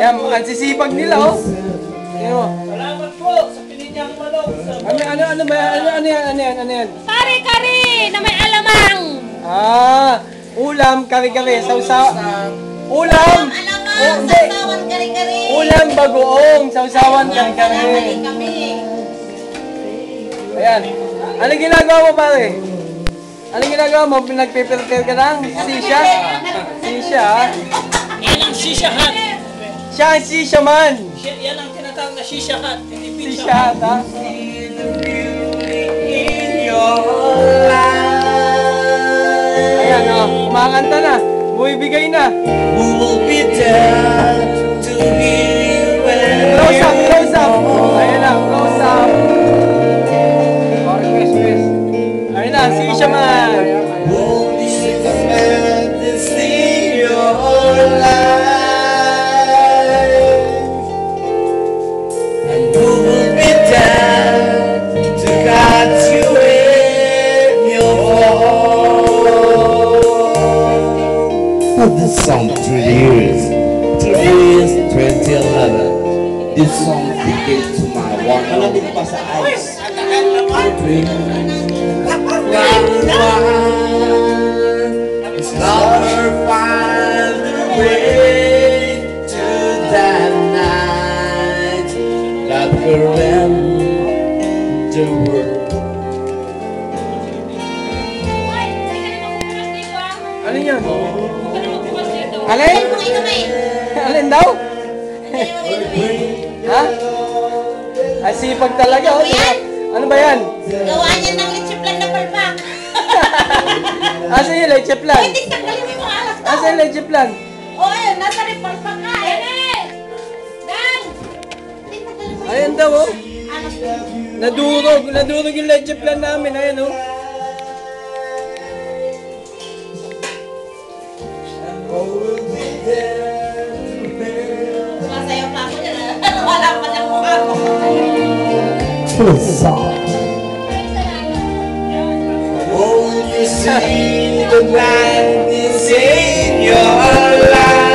Yan, ang sisipag nila, oh. Salamat po sa pininyang manok. Ano ba? Ano yan? Kari-kari na may alamang. Ulam, kari-kari, sausaw. Ulam! Sausawan kari-kari. Ulam, bagoong, sausawan, kari-kari. Ayan. Anong ginagawa mo, pare? Anong ginagawa mo? Nagpe-prepare ka ng sisya? Sisya, ha? Yan ang shisha hut. Siya ang sisya man. Yan ang tinatawag na shisha hut. Hindi pizza Sisya, hut. ha? Ayan, oh. Kumakanta na. Bumibigay na. Close up, close up. Ayan na, close up. Ayan na, sisya man. This song 3 years 2011. This song dedicated to my one and only dream. It's never find a way to that night that will end the world. Ano yun? Alin? Alin daw? Ha? Ay, sipag talaga. Oh. Ano ba yan? Gawa niya ng lechiplan na palpak. Asan yung lechiplan? Hindi, tanggalin mo alas ko. Asan yung lechiplan? Ayun, nasa rin palpak ka. Dan! Ayan daw, oh. Alas ko. Nadurog yung lechiplan namin. Ayan, oh. Sumasayaw pa ako dyan. Wala pa lang mukha ko. Oh, you see the blindness in your life.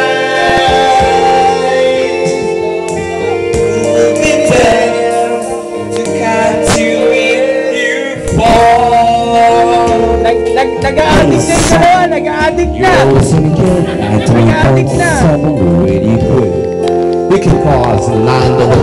Who will be there to catch you if you fall? Nag-a-addict na yung dalawa. Nag-a-addict na. We can cause a land of